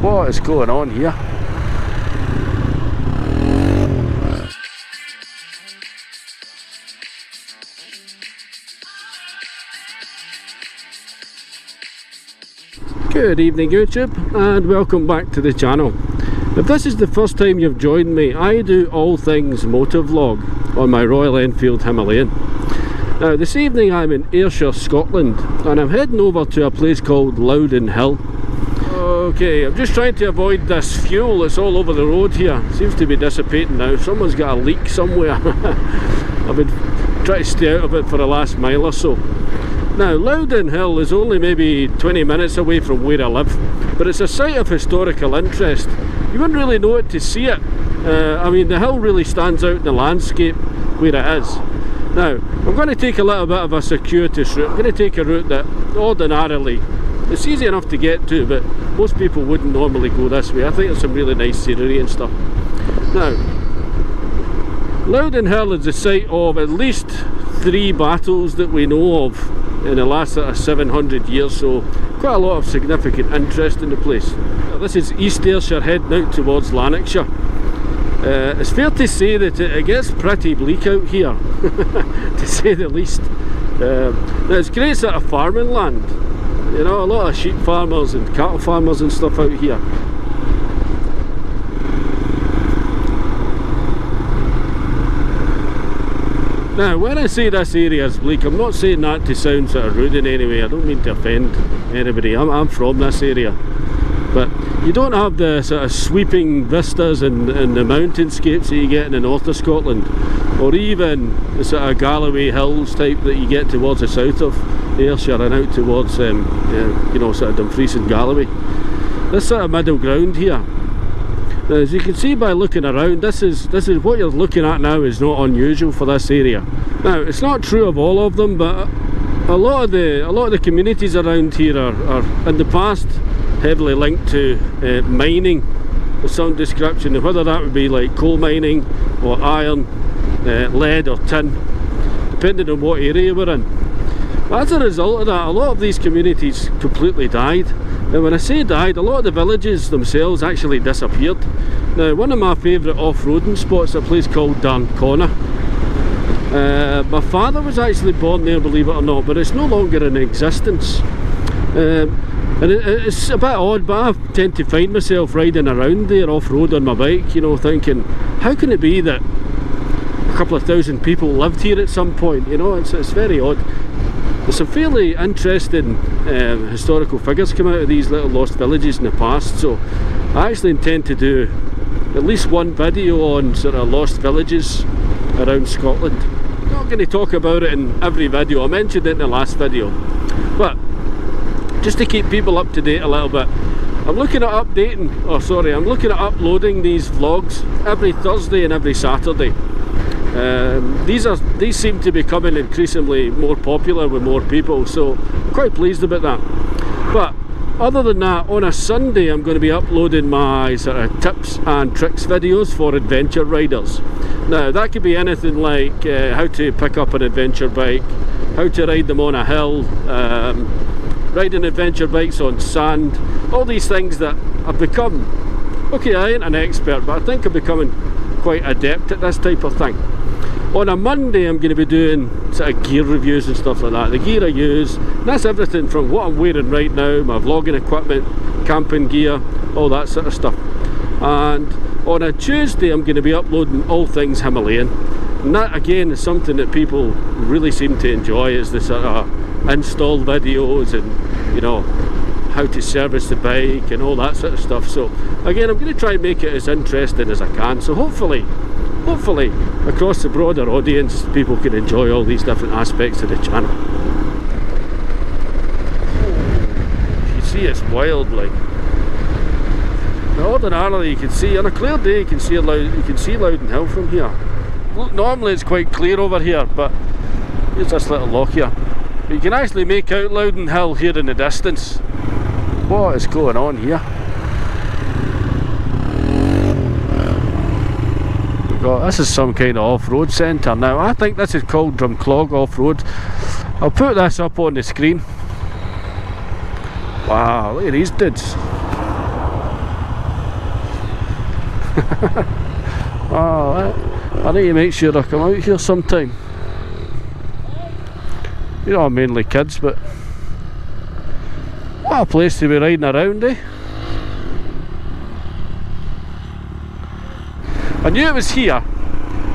What is going on here? Good evening YouTube, and welcome back to the channel. If this is the first time you've joined me, I do all things motovlog on my Royal Enfield Himalayan. Now this evening I'm in Ayrshire, Scotland, and I'm heading over to a place called Loudon Hill. Okay, I'm just trying to avoid this fuel that's all over the road here. It seems to be dissipating now. Someone's got a leak somewhere. I've been trying to stay out of it for the last mile or so. Now Loudon Hill is only maybe 20 minutes away from where I live, but it's a site of historical interest. You wouldn't really know it to see it. I mean, the hill really stands out in the landscape where it is. Now, I'm going to take a little bit of a circuitous route. I'm going to take a route that ordinarily, it's easy enough to get to, but most people wouldn't normally go this way. I think there's some really nice scenery and stuff. Now, Loudon Hill is the site of at least 3 battles that we know of in the last 700 years, so quite a lot of significant interest in the place. Now, this is East Ayrshire heading out towards Lanarkshire. It's fair to say that it gets pretty bleak out here, to say the least. Now it's great sort of farming land, you know, a lot of sheep farmers and cattle farmers and stuff out here. Now when I say this area is bleak, I'm not saying that to sound sort of rude in any way. I don't mean to offend anybody. I'm from this area. But you don't have the sort of sweeping vistas and the mountainscapes that you get in the north of Scotland, or even the sort of Galloway Hills type that you get towards the south of Ayrshire and out towards you know, sort of Dumfries and Galloway. This sort of middle ground here. Now, as you can see by looking around, this is what you're looking at now is not unusual for this area. Now it's not true of all of them, but a lot of the communities around here are in the past heavily linked to mining of some description, whether that would be like coal mining or iron, lead or tin, depending on what area we're in. But as a result of that, a lot of these communities completely died. And when I say died, a lot of the villages themselves actually disappeared. Now one of my favourite off-roading spots is a place called Darvel. My father was actually born there, believe it or not, but it's no longer in existence. And it's a bit odd, but I tend to find myself riding around there off-road on my bike, you know, thinking, how can it be that a couple of thousand people lived here at some point? You know, it's very odd. There's some fairly interesting historical figures come out of these little lost villages in the past, so I actually intend to do at least one video on sort of lost villages around Scotland. I'm not going to talk about it in every video. I mentioned it in the last video, but just to keep people up to date a little bit, I'm looking at uploading these vlogs every Thursday and every Saturday. These seem to be becoming increasingly more popular with more people, so I'm quite pleased about that. But other than that, on a Sunday I'm going to be uploading my sort of tips and tricks videos for adventure riders. Now that could be anything like how to pick up an adventure bike, how to ride them on a hill, riding adventure bikes on sand, all these things that I've become, okay, I ain't an expert, but I think I'm becoming quite adept at this type of thing. On a Monday I'm going to be doing sort of gear reviews and stuff like that, the gear I use. That's everything from what I'm wearing right now, my vlogging equipment, camping gear, all that sort of stuff. And on a Tuesday I'm going to be uploading all things Himalayan, and that again is something that people really seem to enjoy, is the sort of install videos and, you know, how to service the bike and all that sort of stuff. So again, I'm going to try and make it as interesting as I can, so hopefully across the broader audience people can enjoy all these different aspects of the channel. You see, it's wild, like. Now, ordinarily you can see, on a clear day you can see Loudon Hill from here. Normally it's quite clear over here, but here's this little loch here. You can actually make out Loudon Hill here in the distance. What is going on here? This is some kind of off-road centre. Now I think this is called Drumclog off-road. I'll put this up on the screen. Wow, look at these dudes. Oh, I need to make sure I come out here sometime. You know, mainly kids, but what a place to be riding around, eh? I knew it was here.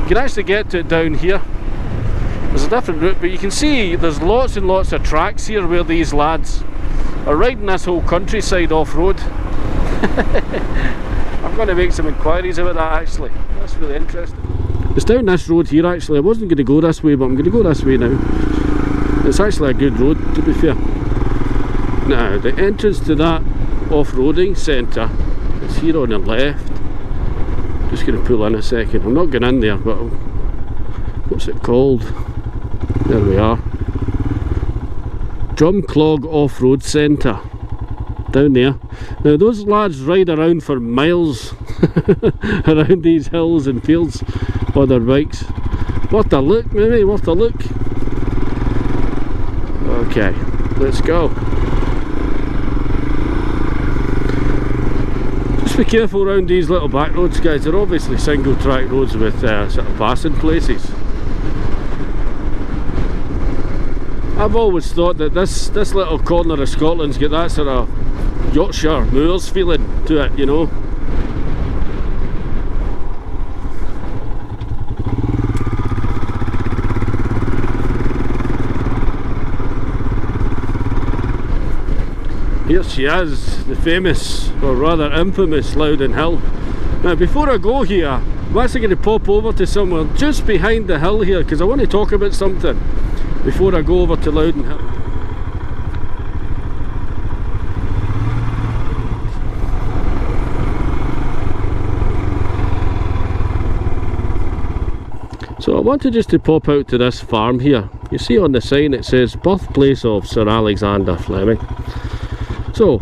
You can actually get to it down here. There's a different route, but you can see there's lots and lots of tracks here where these lads are riding this whole countryside off-road. I'm going to make some inquiries about that actually. That's really interesting. It's down this road here actually. I wasn't going to go this way, but I'm going to go this way now. It's actually a good road, to be fair. Now, the entrance to that off-roading centre is here on the left. Just going to pull in a second. I'm not going in there, but what's it called? There we are. Drumclog Off-Road Centre. Down there. Now those lads ride around for miles around these hills and fields on their bikes. Worth a look, maybe, worth a look. Okay, let's go. Just be careful around these little back roads, guys. They're obviously single track roads with sort of passing places. I've always thought that this little corner of Scotland's got that sort of Yorkshire moors feeling to it, you know. Here she is, the famous, or rather infamous, Loudon Hill. Now before I go here, I'm actually going to pop over to somewhere just behind the hill here because I want to talk about something before I go over to Loudon Hill. So I wanted just to pop out to this farm here. You see on the sign it says birthplace of Sir Alexander Fleming. So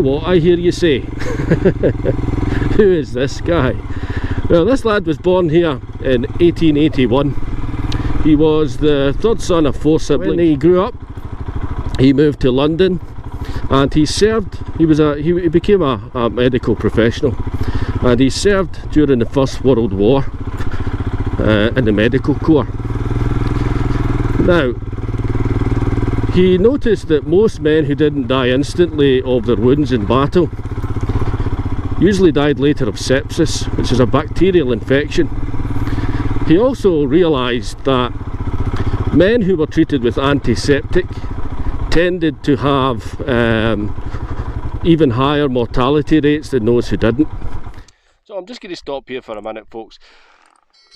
what, I hear you say. Who is this guy? Well, this lad was born here in 1881. He was the third son of four siblings. When he grew up, he moved to London and he served. He became a medical professional, and he served during the First World War in the medical corps. Now, he noticed that most men who didn't die instantly of their wounds in battle usually died later of sepsis, which is a bacterial infection. He also realised that men who were treated with antiseptic tended to have even higher mortality rates than those who didn't. So I'm just going to stop here for a minute, folks.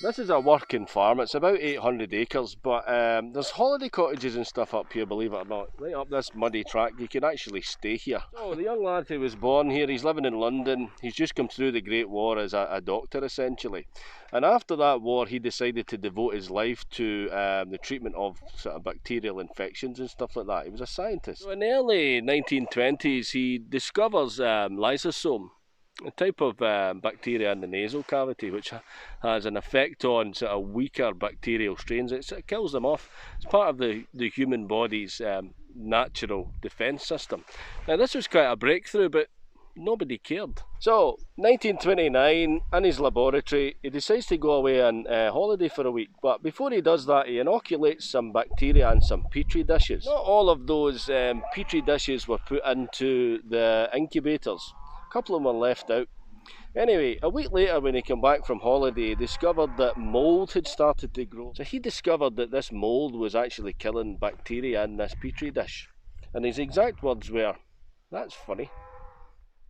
This is a working farm. It's about 800 acres, but there's holiday cottages and stuff up here, believe it or not. Right up this muddy track, you can actually stay here. So the young lad who was born here, he's living in London. He's just come through the Great War as a doctor, essentially. And after that war, he decided to devote his life to the treatment of sort of bacterial infections and stuff like that. He was a scientist. So in the early 1920s, he discovers lysosome, a type of bacteria in the nasal cavity which has an effect on sort of weaker bacterial strains. It kills them off. It's part of the human body's natural defence system. Now this was quite a breakthrough, but nobody cared. So 1929, in his laboratory, he decides to go away on holiday for a week, but before he does that, he inoculates some bacteria in some petri dishes. Not all of those petri dishes were put into the incubators. A couple of them were left out. Anyway, a week later when he came back from holiday, he discovered that mould had started to grow. So he discovered that this mould was actually killing bacteria in this petri dish. And his exact words were, "That's funny."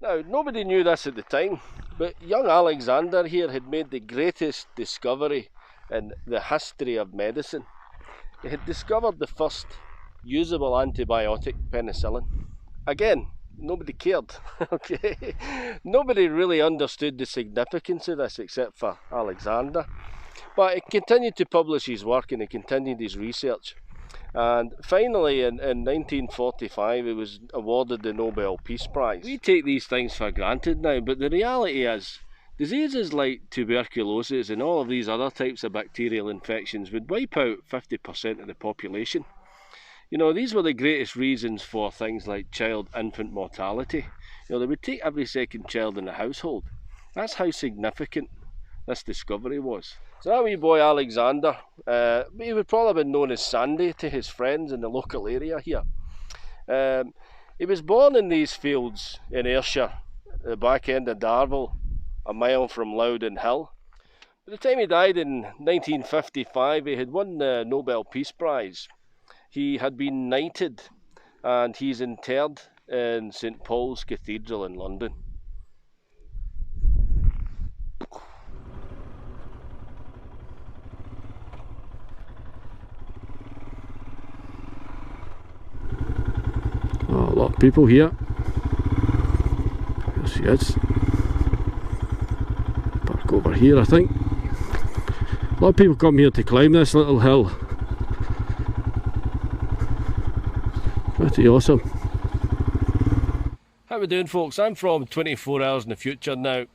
Now, nobody knew this at the time, but young Alexander here had made the greatest discovery in the history of medicine. He had discovered the first usable antibiotic, penicillin. Again, nobody cared, okay? Nobody really understood the significance of this except for Alexander. But he continued to publish his work and he continued his research. And finally, in 1945, he was awarded the Nobel Peace Prize. We take these things for granted now, but the reality is, diseases like tuberculosis and all of these other types of bacterial infections would wipe out 50% of the population. You know, these were the greatest reasons for things like infant mortality. You know, they would take every second child in the household. That's how significant this discovery was. So that wee boy Alexander, he would probably have been known as Sandy to his friends in the local area here. He was born in these fields in Ayrshire, at the back end of Darvel, a mile from Loudon Hill. By the time he died in 1955, he had won the Nobel Peace Prize. He had been knighted, and he's interred in St Paul's Cathedral in London. Oh, a lot of people here. There she is. Park over here, I think. A lot of people come here to climb this little hill. Pretty awesome. How we doing, folks? I'm from 24 Hours in the Future now.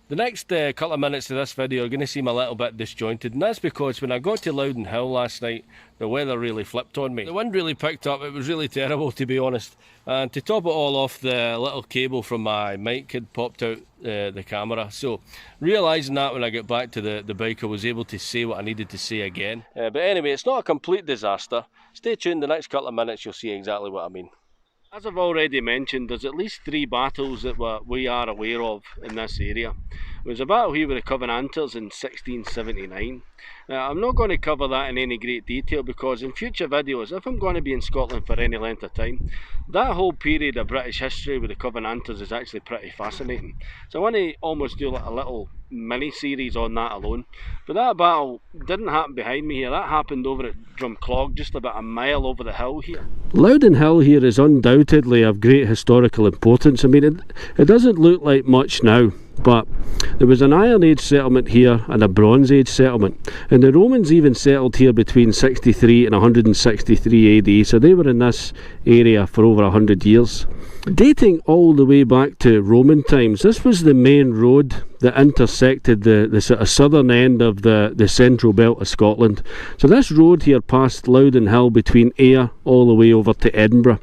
The next couple of minutes of this video are going to seem a little bit disjointed, and that's because when I got to Loudon Hill last night, the weather really flipped on me. The wind really picked up. It was really terrible, to be honest. And to top it all off, the little cable from my mic had popped out the camera. So realising that when I get back to the bike, I was able to say what I needed to say again. But anyway, it's not a complete disaster. Stay tuned, the next couple of minutes you'll see exactly what I mean. As I've already mentioned, there's at least 3 battles that we are aware of in this area. There was a battle here with the Covenanters in 1679. I'm not going to cover that in any great detail because in future videos, if I'm going to be in Scotland for any length of time, that whole period of British history with the Covenanters is actually pretty fascinating. So I want to almost do like a little mini-series on that alone. But that battle didn't happen behind me here. That happened over at Drumclog, just about a mile over the hill here. Loudon Hill here is undoubtedly of great historical importance. I mean, it doesn't look like much now, but there was an Iron Age settlement here and a Bronze Age settlement, and the Romans even settled here between 63 and 163 AD, so they were in this area for over 100 years. Dating all the way back to Roman times, this was the main road that intersected the sort of southern end of the central belt of Scotland. So this road here passed Loudon Hill between Ayr all the way over to Edinburgh.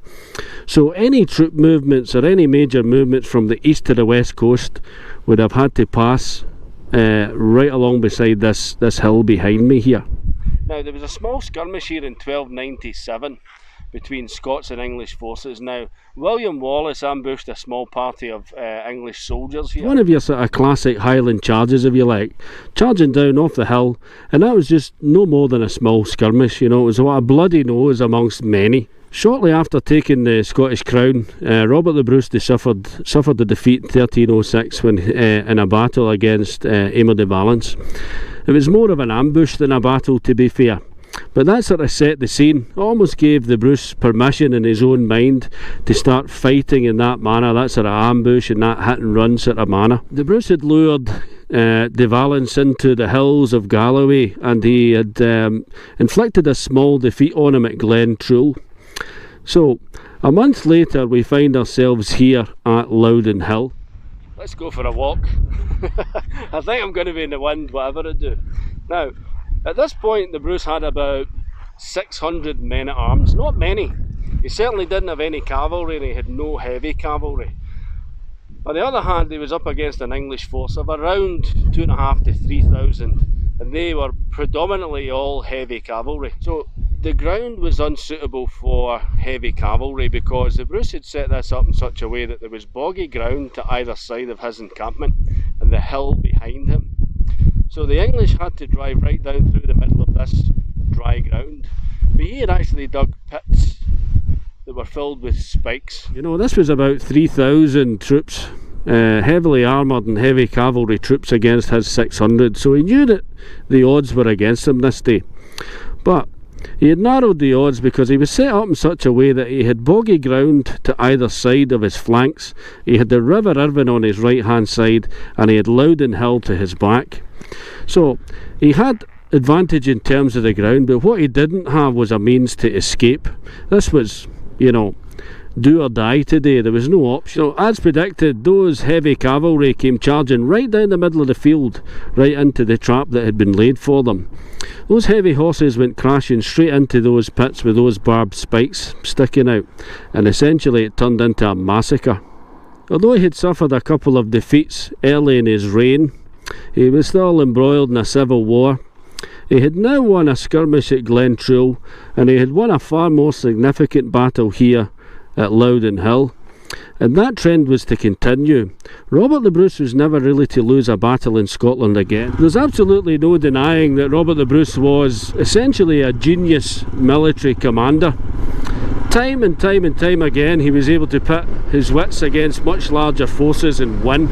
So any troop movements or any major movements from the east to the west coast would have had to pass right along beside this hill behind me here. Now there was a small skirmish here in 1297 between Scots and English forces. Now, William Wallace ambushed a small party of English soldiers here. One of your sort of classic Highland charges, if you like, charging down off the hill, and that was just no more than a small skirmish, you know. It was a bloody nose amongst many. Shortly after taking the Scottish crown, Robert the Bruce suffered a defeat in 1306 when in a battle against Aymer de Valance. It was more of an ambush than a battle, to be fair. But that sort of set the scene, almost gave the Bruce permission in his own mind to start fighting in that manner, that sort of ambush and that hit and run sort of manner. The Bruce had lured de Valance into the hills of Galloway, and he had inflicted a small defeat on him at Glen Trool. So a month later we find ourselves here at Loudon Hill. Let's go for a walk. I think I'm going to be in the wind whatever I do. Now, at this point the Bruce had about 600 men at arms, not many. He certainly didn't have any cavalry and he had no heavy cavalry. On the other hand, he was up against an English force of around 2,500 to 3,000, and they were predominantly all heavy cavalry. So the ground was unsuitable for heavy cavalry because the Bruce had set this up in such a way that there was boggy ground to either side of his encampment and the hill behind him. So the English had to drive right down through the middle of this dry ground. But he had actually dug pits that were filled with spikes. You know, this was about 3,000 troops, heavily armoured and heavy cavalry troops against his 600. So he knew that the odds were against him this day. But he had narrowed the odds because he was set up in such a way that he had boggy ground to either side of his flanks. He had the River Irvine on his right hand side and he had Loudon Hill to his back. So he had advantage in terms of the ground, but what he didn't have was a means to escape. This was, you know, do or die today. There was no option. So, as predicted, those heavy cavalry came charging right down the middle of the field, right into the trap that had been laid for them. Those heavy horses went crashing straight into those pits with those barbed spikes sticking out, and essentially it turned into a massacre. Although he had suffered a couple of defeats early in his reign, he was still embroiled in a civil war. He had now won a skirmish at Glentrool, and he had won a far more significant battle here at Loudon Hill, and that trend was to continue. Robert the Bruce was never really to lose a battle in Scotland again. There's absolutely no denying that Robert the Bruce was essentially a genius military commander. Time and time again he was able to pit his wits against much larger forces and win.